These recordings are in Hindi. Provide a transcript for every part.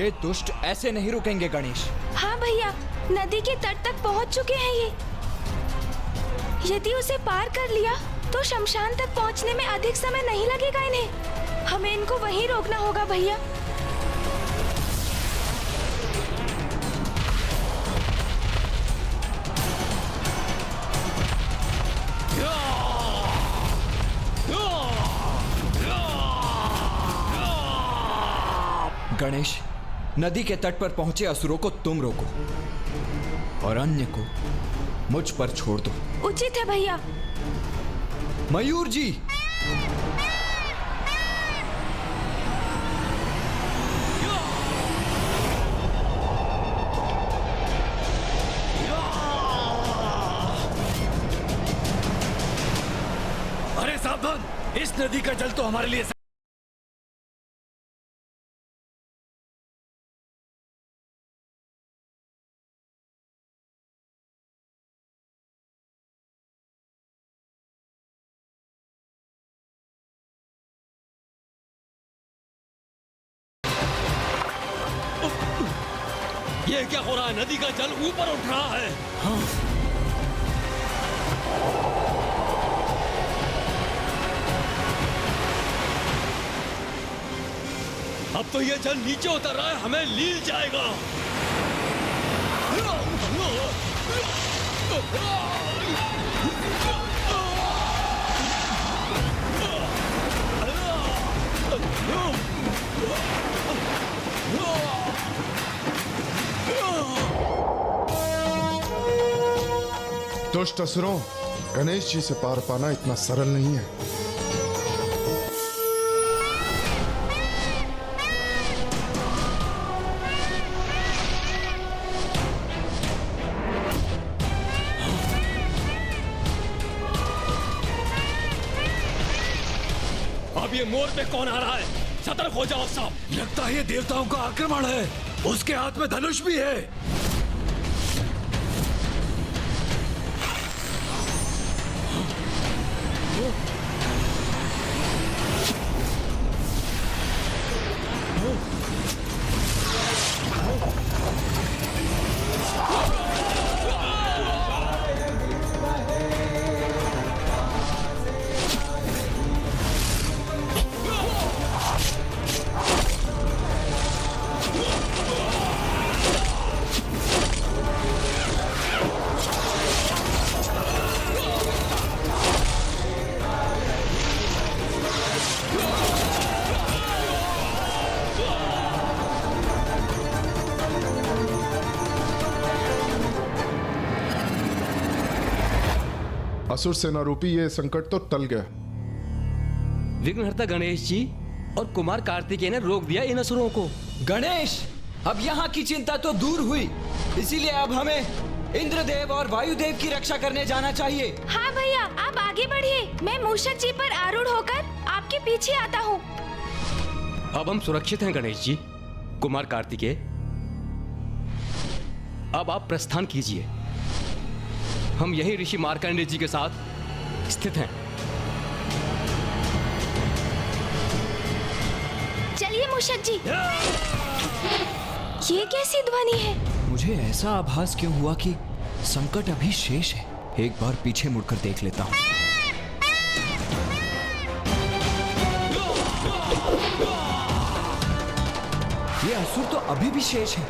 ये दुष्ट ऐसे नहीं रुकेंगे गणेश। हाँ भैया, नदी के तट तक पहुंच चुके हैं ये। यदि उसे पार कर लिया तो शमशान तक पहुंचने में अधिक समय नहीं लगेगा इन्हें। हमें इनको वहीं रोकना होगा भैया। गणेश, नदी के तट पर पहुंचे असुरों को तुम रोको और अन्य को मुझ पर छोड़ दो। उचित है भैया। मयूर जी, अरे सावधान, इस नदी का जल तो हमारे लिए ये क्या हो रहा है? नदी का जल ऊपर उठ रहा है। हाँ। अब तो ये जल नीचे उतर रहा है, हमें लील जाएगा। दुष्ट असुरों, गणेश जी से पार पाना इतना सरल नहीं है। अब ये मोर पे कौन आ रहा है? सतर्क हो जाओ सब। लगता है ये देवताओं का आक्रमण है। उसके हाथ में धनुष भी है। असुर सेना रूपी ये संकट तो टल गया। विघ्नहर्ता गणेश जी और कुमार कार्तिकेय ने रोक दिया इन असुरों को। गणेश, अब यहाँ की चिंता तो दूर हुई, इसीलिए अब हमें इंद्रदेव और वायुदेव की रक्षा करने जाना चाहिए। हाँ भैया, आप आगे बढ़िए। मैं मूषक जी पर आरूढ़ होकर आपके पीछे आता हूँ। अब हम सुरक्षित हैं गणेश जी। कुमार कार्तिकेय, अब आप प्रस्थान कीजिए। हम यही ऋषि मार्कंडेय जी के साथ स्थित हैं। चलिए मूषक जी। ये कैसी ध्वनि है? मुझे ऐसा आभास क्यों हुआ कि संकट अभी शेष है। एक बार पीछे मुड़कर देख लेता हूँ। ये असुर तो अभी भी शेष है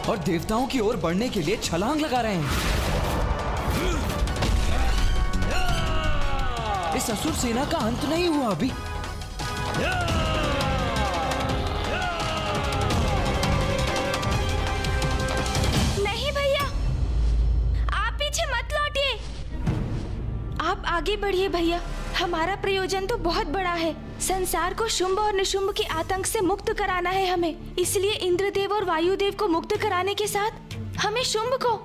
और देवताओं की ओर बढ़ने के लिए छलांग लगा रहे हैं। इस असुर सेना का अंत नहीं हुआ अभी। नहीं भैया, आप पीछे मत लौटिए। आप आगे बढ़िए भैया। हमारा प्रयोजन तो बहुत बड़ा है। संसार को शुंभ और निशुंभ के आतंक से मुक्त कराना है हमें। इसलिए इंद्रदेव और वायुदेव को मुक्त कराने के साथ हमें शुंभ को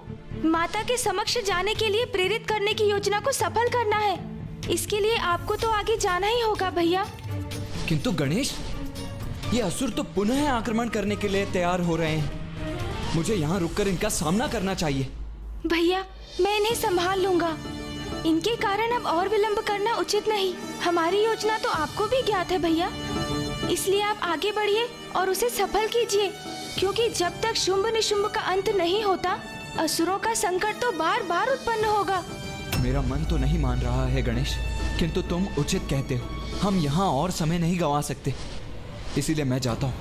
माता के समक्ष जाने के लिए प्रेरित करने की योजना को सफल करना है। इसके लिए आपको तो आगे जाना ही होगा भैया। किंतु गणेश, ये असुर तो पुनः आक्रमण करने के लिए तैयार हो रहे हैं। मुझे यहाँ रुककर इनका सामना करना चाहिए। भैया, मैं इन्हें संभाल लूंगा। इनके कारण अब और विलंब करना उचित नहीं। हमारी योजना तो आपको भी ज्ञात है भैया, इसलिए आप आगे बढ़िए और उसे सफल कीजिए। क्योंकि जब तक शुंभ निशुंभ का अंत नहीं होता, असुरों का संकट तो बार बार उत्पन्न होगा। मेरा मन तो नहीं मान रहा है गणेश, किंतु तुम उचित कहते हो। हम यहाँ और समय नहीं गंवा सकते, इसीलिए मैं जाता हूँ।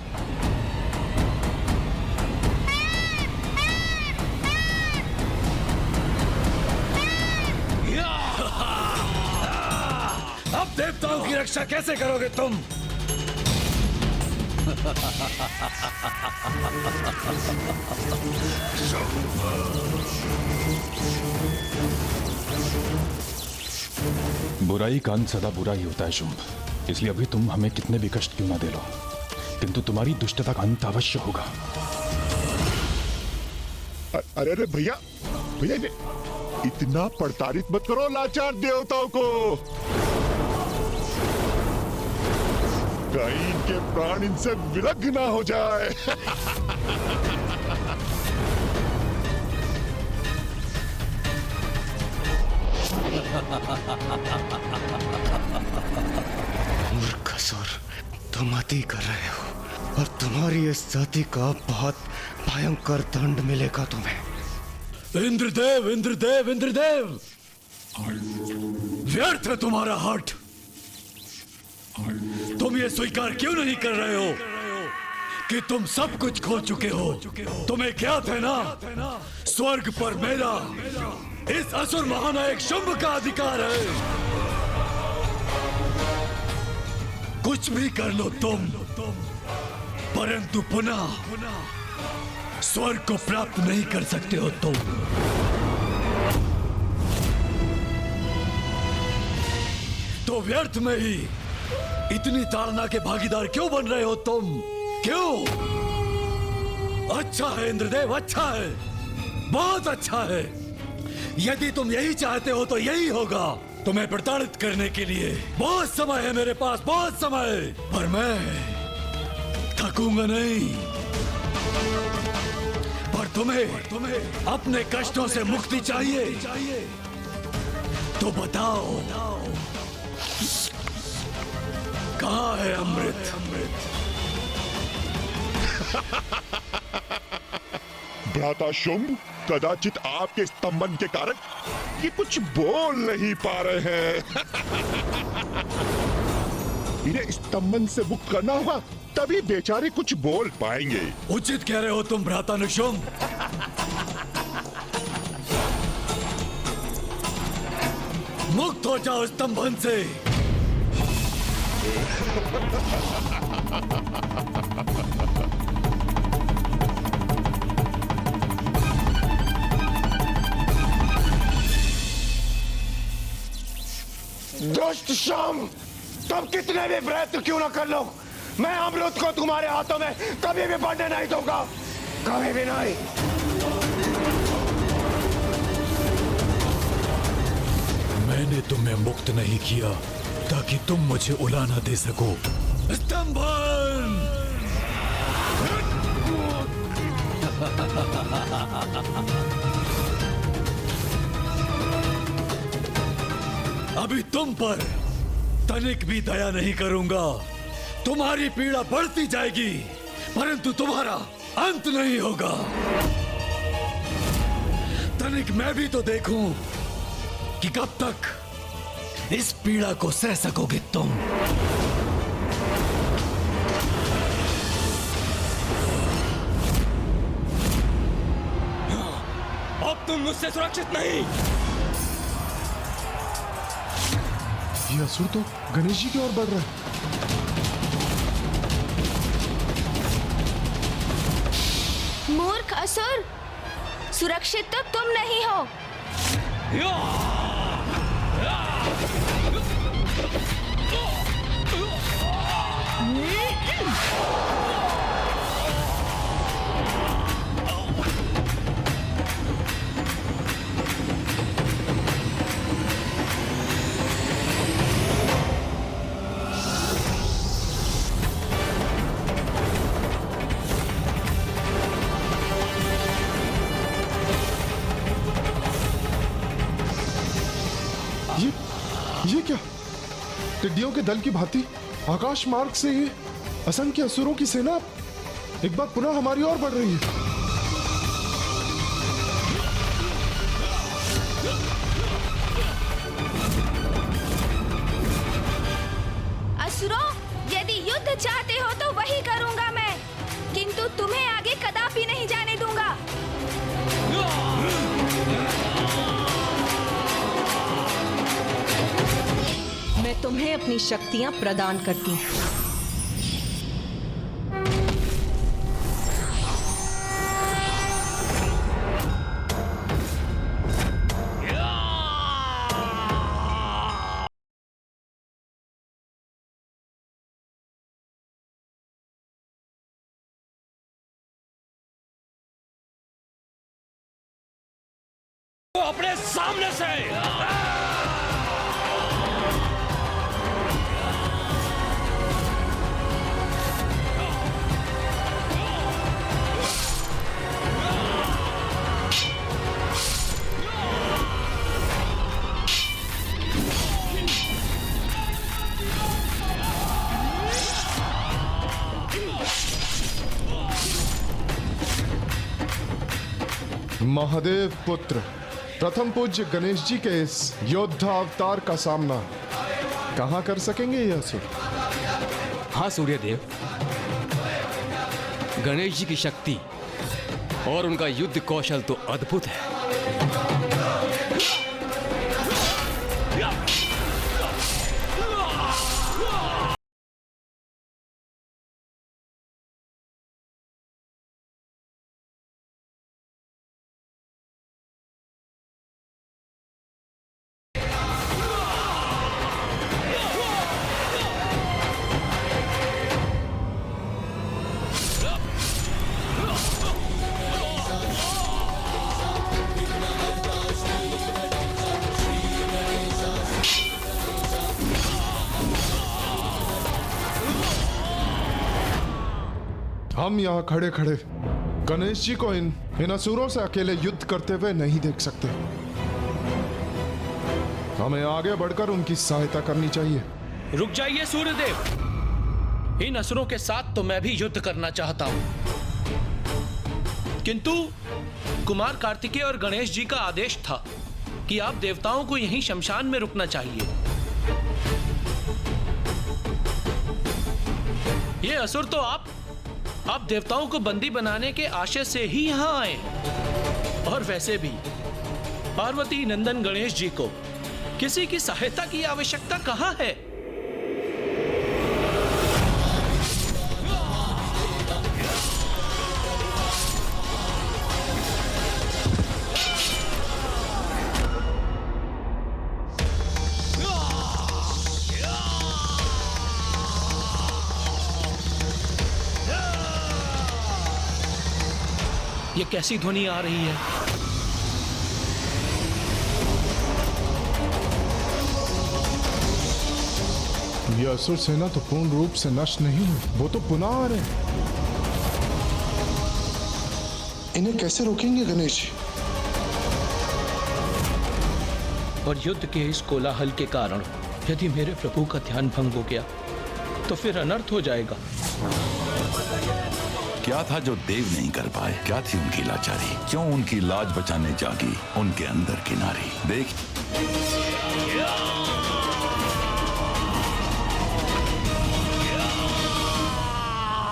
अब देवताओं की रक्षा कैसे करोगे तुम? बुराई का अंत सदा बुरा ही होता है शुंभ, इसलिए अभी तुम हमें कितने भी कष्ट क्यों ना दे लो, किंतु तुम्हारी दुष्टता का अंत अवश्य होगा। अरे अरे भैया भैया, इतना प्रताड़ित मत करो लाचार देवताओं को। कहीं इनके प्राण इनसे विलग ना हो जाए। मूर्ख असुर, तुम अति कर रहे हो और तुम्हारी इस जाति का बहुत भयंकर दंड मिलेगा तुम्हें। इंद्रदेव इंद्रदेव इंद्रदेव, व्यर्थ है तुम्हारा हठ। तुम ये स्वीकार क्यों नहीं कर रहे हो कि तुम सब कुछ खो चुके हो? तुम्हें ज्ञात है ना, स्वर्ग पर मेरा, इस असुर महानायक शुंभ का अधिकार है। कुछ भी कर लो तुम, परंतु पुनः स्वर्ग को प्राप्त नहीं कर सकते हो तुम। तो व्यर्थ में ही इतनी ताड़ना के भागीदार क्यों बन रहे हो तुम? क्यों? अच्छा है इंद्रदेव, अच्छा है, बहुत अच्छा है। यदि तुम यही चाहते हो तो यही होगा। तुम्हें प्रताड़ित करने के लिए बहुत समय है मेरे पास, बहुत समय, पर मैं थकूंगा नहीं। पर तुम्हें अपने कष्टों से मुक्ति चाहिए तो बताओ, कहाँ है अमृत? भ्राता शुंभ कदाचित आपके स्तंभन के कारण ये कुछ बोल नहीं पा रहे हैं। इन्हें स्तंभन से मुक्त करना होगा, तभी बेचारे कुछ बोल पाएंगे। उचित कह रहे हो तुम भ्राता निशुंभ। मुक्त हो जाओ स्तंभन से। दुष्ट शुंभ, तुम कितने भी प्रयत्न क्यों ना कर लो, मैं अमृत को तुम्हारे हाथों में कभी भी बढ़ने नहीं दूंगा, कभी भी नहीं। मैंने तुम्हें मुक्त नहीं किया ताकि तुम मुझे उला ना दे सको। स्तंभन! अभी तुम पर तनिक भी दया नहीं करूंगा। तुम्हारी पीड़ा बढ़ती जाएगी, परंतु तुम्हारा अंत नहीं होगा। तनिक मैं भी तो देखूं कि कब तक इस पीड़ा को सह सकोगे तुम। अब तुम मुझसे सुरक्षित नहीं। ये असुर तो गणेश जी की ओर बढ़ रहा है। मूर्ख असुर, सुरक्षित तो तुम नहीं हो। ये क्या? टिड्डियों के दल की भांति आकाश मार्ग से ये असंख्य असुरों की सेना एक बार पुनः हमारी ओर बढ़ रही है। असुरों, यदि युद्ध चाहते हो तो वही करूंगा मैं, किंतु तुम्हें आगे कदापि नहीं जाने दूंगा। मैं तुम्हें अपनी शक्तियां प्रदान करती हूँ। अपने सामने से महादेव पुत्र प्रथम पूज्य गणेश जी के इस योद्धा अवतार का सामना कहां कर सकेंगे ये असुर? हाँ सूर्यदेव, गणेश जी की शक्ति और उनका युद्ध कौशल तो अद्भुत है। हम यहाँ खड़े खड़े गणेश जी को इन असुरों से अकेले युद्ध करते हुए नहीं देख सकते। हमें आगे बढ़कर उनकी सहायता करनी चाहिए। रुक जाइए सूर्यदेव, इन असुरों के साथ तो मैं भी युद्ध करना चाहता हूं, किंतु कुमार कार्तिकेय और गणेश जी का आदेश था कि आप देवताओं को यहीं शमशान में रुकना चाहिए। ये असुर तो आप देवताओं को बंदी बनाने के आशय से ही यहां आए। और वैसे भी पार्वती नंदन गणेश जी को किसी की सहायता की आवश्यकता कहां है? ये कैसी ध्वनि आ रही है? ये असुर सेना तो पूर्ण रूप से नष्ट नहीं हुई, वो तो पुनः आ रहे हैं। इन्हें कैसे रोकेंगे गणेश जी? और युद्ध के इस कोलाहल के कारण यदि मेरे प्रभु का ध्यान भंग हो गया तो फिर अनर्थ हो जाएगा। क्या था जो देव नहीं कर पाए? क्या थी उनकी लाचारी? क्यों उनकी लाज बचाने जागी उनके अंदर की नारी? देख,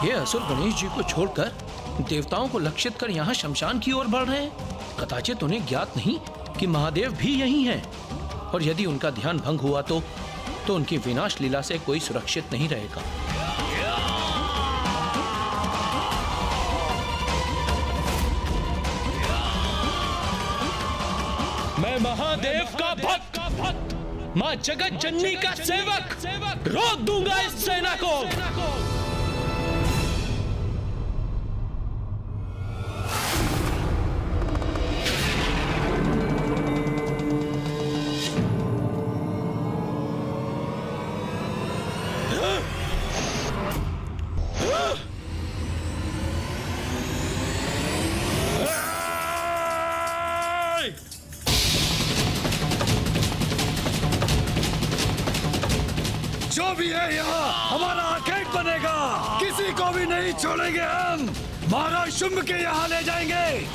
ये असुर गणेश जी को छोड़कर देवताओं को लक्षित कर यहाँ शमशान की ओर बढ़ रहे हैं। कदाचित उन्हें ज्ञात नहीं कि महादेव भी यहीं हैं, और यदि उनका ध्यान भंग हुआ तो उनकी विनाश लीला से कोई सुरक्षित नहीं रहेगा। मैं महादेव का भक्त, मां जगत जननी का सेवक रोक दूंगा इस सेना को। जो भी है यहाँ हमारा आर्केड बनेगा। किसी को भी नहीं छोड़ेंगे हम। महाराज शुंभ के यहाँ ले जाएंगे।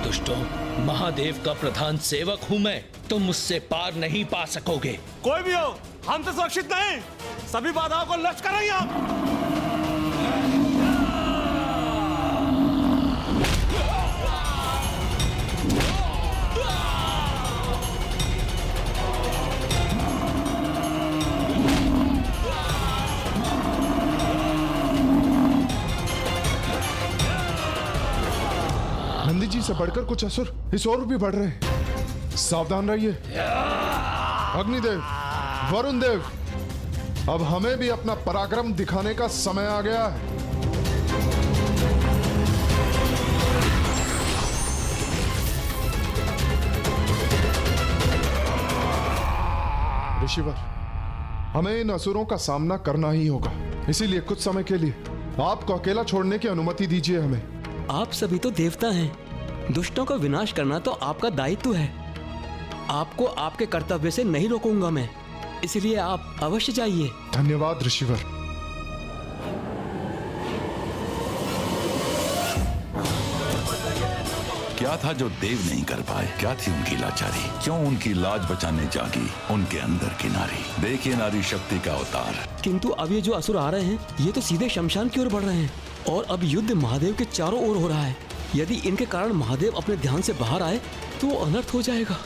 दुष्टों, महादेव का प्रधान सेवक हूँ मैं। तुम मुझसे पार नहीं पा सकोगे। कोई भी हो, हम तो सुरक्षित नहीं। सभी बाधाओं को नष्ट करेंगे हम। नंदी जी से बढ़कर कुछ असुर इस ओर भी बढ़ रहे हैं। सावधान रहिए। अग्निदेव, वरुण देव, अब हमें भी अपना पराक्रम दिखाने का समय आ गया है। ऋषिवर, हमें इन असुरों का सामना करना ही होगा। इसीलिए कुछ समय के लिए आपको अकेला छोड़ने की अनुमति दीजिए हमें। आप सभी तो देवता हैं। दुष्टों का विनाश करना तो आपका दायित्व है। आपको आपके कर्तव्य से नहीं रोकूंगा मैं, इसलिए आप अवश्य जाइए। धन्यवाद ऋषिवर। क्या था जो देव नहीं कर पाए? क्या थी उनकी लाचारी? क्यों उनकी लाज बचाने जागी उनके अंदर की नारी? देखिए नारी शक्ति का अवतार। किंतु अब ये जो असुर आ रहे हैं, ये तो सीधे शमशान की ओर बढ़ रहे हैं और अब युद्ध महादेव के चारों ओर हो रहा है। यदि इनके कारण महादेव अपने ध्यान से बाहर आए तो वो अनर्थ हो जाएगा।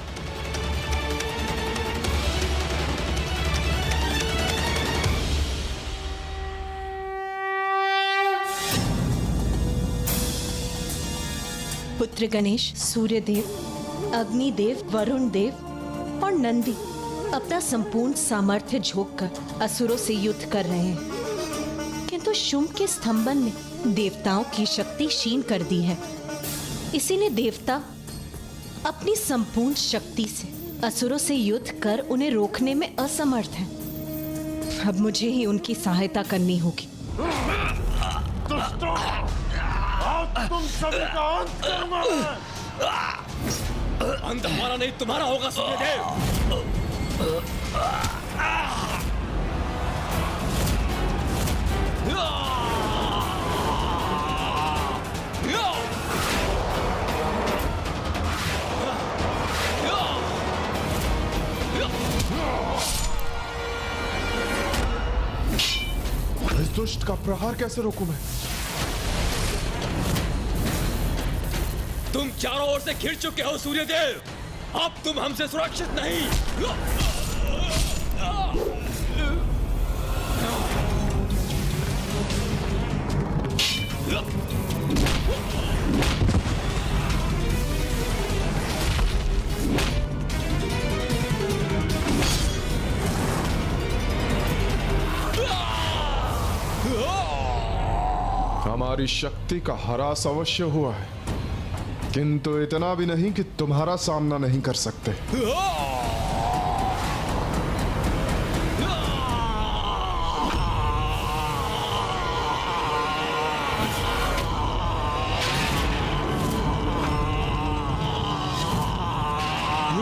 पुत्र गणेश, सूर्यदेव, अग्निदेव, वरुण देव और नंदी अपना संपूर्ण सामर्थ्य झोंककर असुरों से युद्ध कर रहे हैं, किंतु शुंभ के स्तंभन ने देवताओं की शक्ति क्षीण कर दी है। इसीलिए देवता अपनी संपूर्ण शक्ति से असुरों से युद्ध कर उन्हें रोकने में असमर्थ हैं। अब मुझे ही उनकी सहायता करनी होगी। तुम सभी का अंत करूंगा मैं। अंत हमारा नहीं तुम्हारा होगा सूर्यदेव। इस दुष्ट का प्रहार कैसे रोकूं मैं? तुम चारों ओर से घिर चुके हो सूर्यदेव। अब तुम हमसे सुरक्षित नहीं। हमारी शक्ति का ह्रास अवश्य हुआ है, किंतु इतना भी नहीं कि तुम्हारा सामना नहीं कर सकते। ये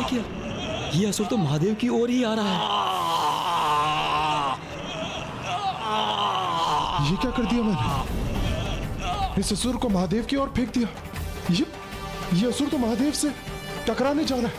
क्या? ये असुर तो महादेव की ओर ही आ रहा है। ये क्या कर दिया मैंने? इस असुर को महादेव की ओर फेंक दिया। ये असुर तो महादेव से टकराने जा रहा है।